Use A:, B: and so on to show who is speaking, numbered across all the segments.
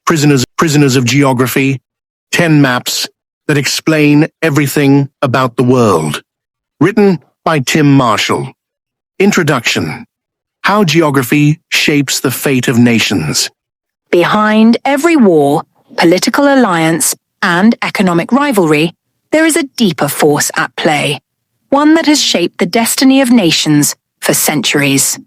A: Prisoners of Geography, 10 maps that explain everything about the world. Written by Tim Marshall. Introduction. How geography shapes the fate of nations.
B: Behind every war, political alliance, and economic rivalry, there is a deeper force at play, one that has shaped the destiny of nations for centuries.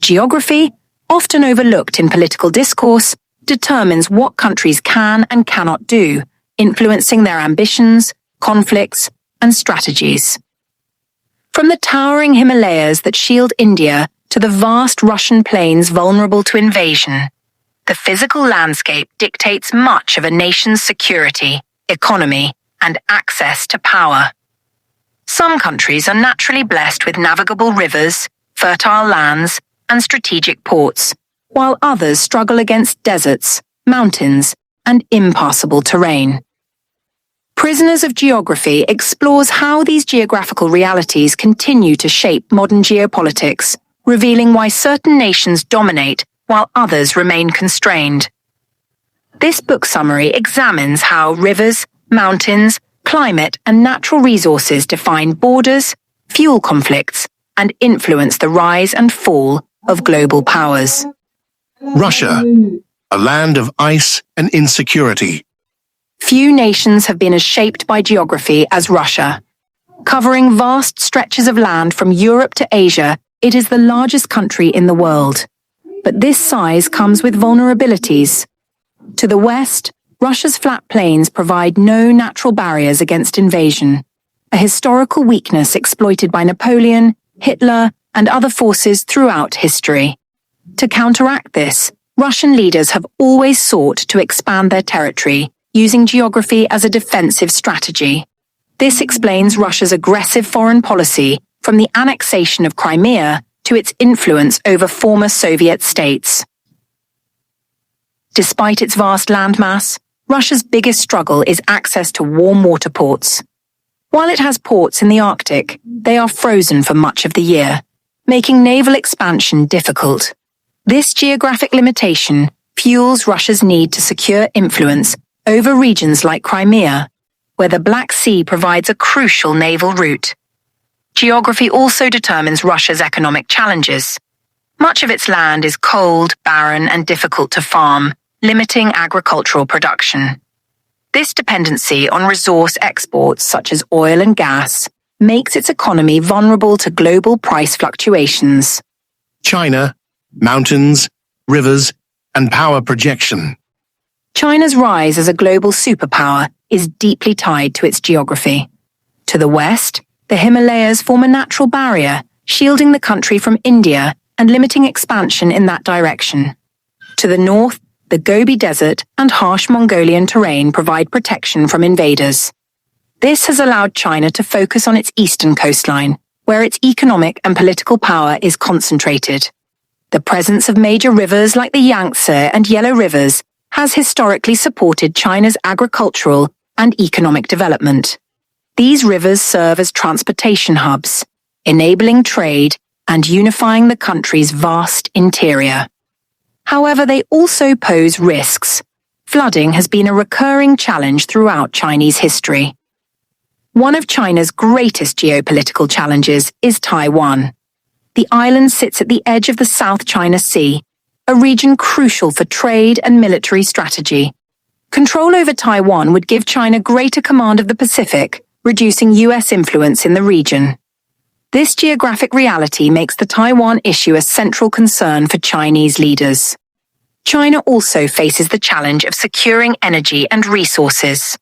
B: Geography, often overlooked in political discourse, determines what countries can and cannot do, influencing their ambitions, conflicts, and strategies. From the towering Himalayas that shield India to the vast Russian plains vulnerable to invasion, the physical landscape dictates much of a nation's security, economy, and access to power. Some countries are naturally blessed with navigable rivers, fertile lands, and strategic ports, while others struggle against deserts, mountains, and impassable terrain. Prisoners of Geography explores how these geographical realities continue to shape modern geopolitics, revealing why certain nations dominate while others remain constrained. This book summary examines how rivers, mountains, climate, and natural resources define borders, fuel conflicts, and influence the rise and fall of global powers.
A: Russia, a land of ice and insecurity.
B: Few nations have been as shaped by geography as Russia. Covering vast stretches of land from Europe to Asia, it is the largest country in the world. But this size comes with vulnerabilities. To the west, Russia's flat plains provide no natural barriers against invasion, a historical weakness exploited by Napoleon, Hitler, and other forces throughout history. To counteract this, Russian leaders have always sought to expand their territory, using geography as a defensive strategy. This explains Russia's aggressive foreign policy, from the annexation of Crimea to its influence over former Soviet states. Despite its vast landmass, Russia's biggest struggle is access to warm water ports. While it has ports in the Arctic, they are frozen for much of the year, making naval expansion difficult. This geographic limitation fuels Russia's need to secure influence over regions like Crimea, where the Black Sea provides a crucial naval route. Geography also determines Russia's economic challenges. Much of its land is cold, barren, and difficult to farm, limiting agricultural production. This dependency on resource exports such as oil and gas makes its economy vulnerable to global price fluctuations.
A: China, mountains, rivers, and power projection.
B: China's rise as a global superpower is deeply tied to its geography. To the west, the Himalayas form a natural barrier, shielding the country from India and limiting expansion in that direction. To the north, the Gobi Desert and harsh Mongolian terrain provide protection from invaders. This has allowed China to focus on its eastern coastline, where its economic and political power is concentrated. The presence of major rivers like the Yangtze and Yellow Rivers has historically supported China's agricultural and economic development. These rivers serve as transportation hubs, enabling trade and unifying the country's vast interior. However, they also pose risks. Flooding has been a recurring challenge throughout Chinese history. One of China's greatest geopolitical challenges is Taiwan. The island sits at the edge of the South China Sea, a region crucial for trade and military strategy. Control over Taiwan would give China greater command of the Pacific, reducing US influence in the region. This geographic reality makes the Taiwan issue a central concern for Chinese leaders. China also faces the challenge of securing energy and resources.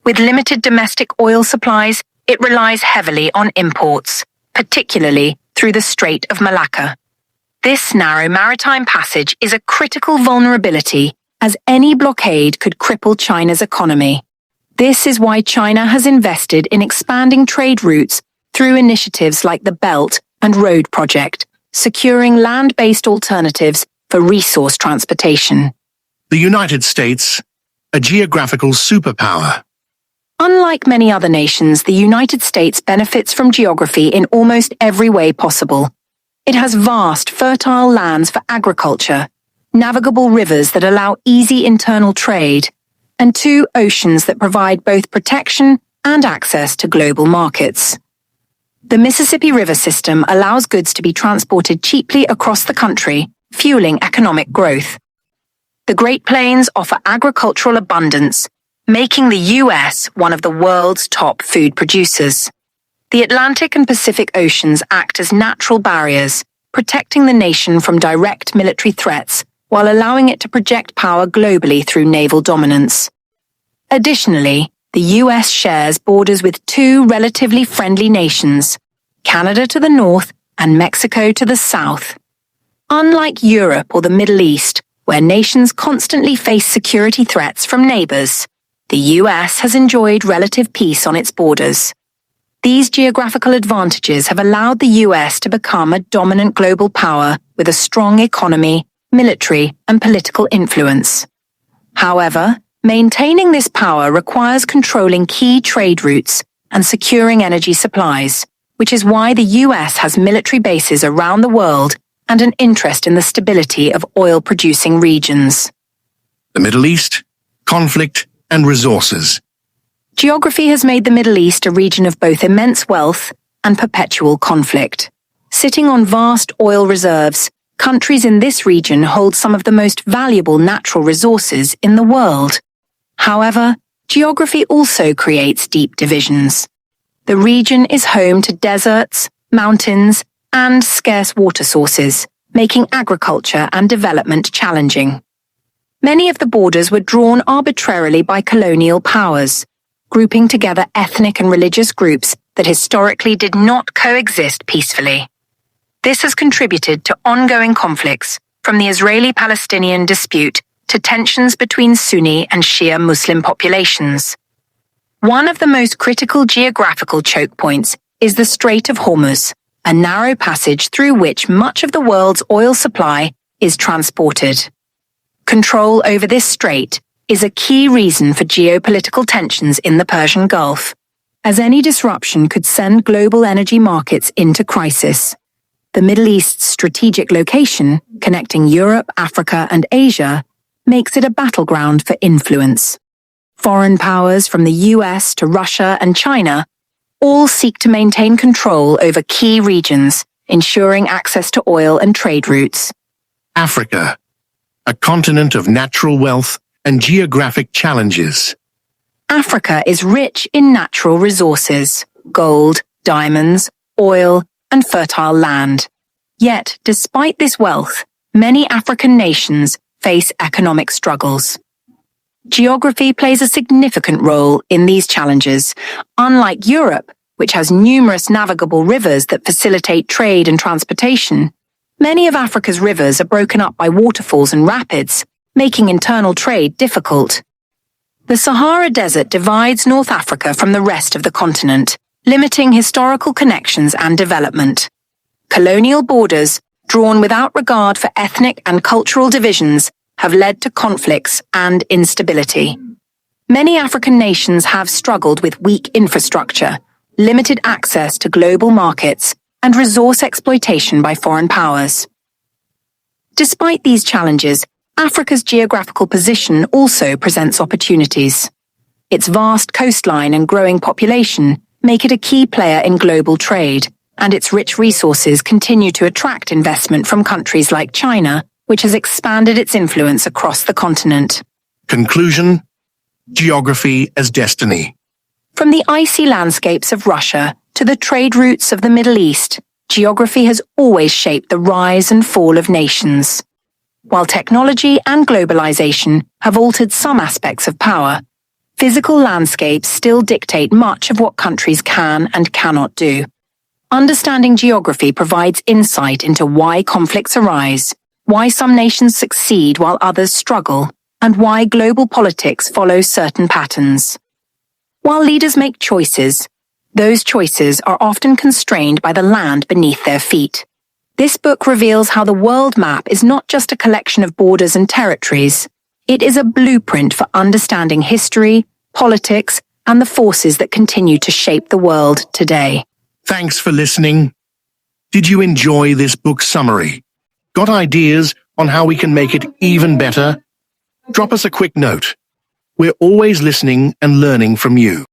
B: With limited domestic oil supplies, it relies heavily on imports, particularly through the Strait of Malacca. This narrow maritime passage is a critical vulnerability, as any blockade could cripple China's economy. This is why China has invested in expanding trade routes through initiatives like the Belt and Road Project, securing land-based alternatives for resource transportation.
A: The United States, a geographical superpower.
B: Unlike many other nations, the United States benefits from geography in almost every way possible. It has vast, fertile lands for agriculture, navigable rivers that allow easy internal trade, and 2 oceans that provide both protection and access to global markets. The Mississippi River system allows goods to be transported cheaply across the country, fueling economic growth. The Great Plains offer agricultural abundance, making the U.S. one of the world's top food producers. The Atlantic and Pacific Oceans act as natural barriers, protecting the nation from direct military threats while allowing it to project power globally through naval dominance. Additionally, the U.S. shares borders with 2 relatively friendly nations, Canada to the north and Mexico to the south. Unlike Europe or the Middle East, where nations constantly face security threats from neighbors, the U.S. has enjoyed relative peace on its borders. These geographical advantages have allowed the U.S. to become a dominant global power with a strong economy, military, and political influence. However, maintaining this power requires controlling key trade routes and securing energy supplies, which is why the U.S. has military bases around the world and an interest in the stability of oil-producing regions.
A: The Middle East, conflict, and resources.
B: Geography has made the Middle East a region of both immense wealth and perpetual conflict. Sitting on vast oil reserves, countries in this region hold some of the most valuable natural resources in the world. However, geography also creates deep divisions. The region is home to deserts, mountains, and scarce water sources, making agriculture and development challenging. Many of the borders were drawn arbitrarily by colonial powers, grouping together ethnic and religious groups that historically did not coexist peacefully. This has contributed to ongoing conflicts, from the Israeli-Palestinian dispute to tensions between Sunni and Shia Muslim populations. One of the most critical geographical choke points is the Strait of Hormuz, a narrow passage through which much of the world's oil supply is transported. Control over this strait is a key reason for geopolitical tensions in the Persian Gulf, as any disruption could send global energy markets into crisis. The Middle East's strategic location, connecting Europe, Africa, and Asia, makes it a battleground for influence. Foreign powers from the US to Russia and China all seek to maintain control over key regions, ensuring access to oil and trade routes.
A: Africa, a continent of natural wealth and geographic challenges.
B: Africa is rich in natural resources, gold, diamonds, oil, and fertile land. Yet, despite this wealth, many African nations face economic struggles. Geography plays a significant role in these challenges. Unlike Europe, which has numerous navigable rivers that facilitate trade and transportation, many of Africa's rivers are broken up by waterfalls and rapids, making internal trade difficult. The Sahara Desert divides North Africa from the rest of the continent, limiting historical connections and development. Colonial borders, drawn without regard for ethnic and cultural divisions, have led to conflicts and instability. Many African nations have struggled with weak infrastructure, limited access to global markets, and resource exploitation by foreign powers. Despite these challenges, Africa's geographical position also presents opportunities. Its vast coastline and growing population make it a key player in global trade, and its rich resources continue to attract investment from countries like China, which has expanded its influence across the continent.
A: Conclusion: geography as destiny.
B: From the icy landscapes of Russia to the trade routes of the Middle East, geography has always shaped the rise and fall of nations. While technology and globalization have altered some aspects of power, physical landscapes still dictate much of what countries can and cannot do. Understanding geography provides insight into why conflicts arise, why some nations succeed while others struggle, and why global politics follow certain patterns. While leaders make choices, those choices are often constrained by the land beneath their feet. This book reveals how the world map is not just a collection of borders and territories. It is a blueprint for understanding history, politics, and the forces that continue to shape the world today.
A: Thanks for listening. Did you enjoy this book summary? Got ideas on how we can make it even better? Drop us a quick note. We're always listening and learning from you.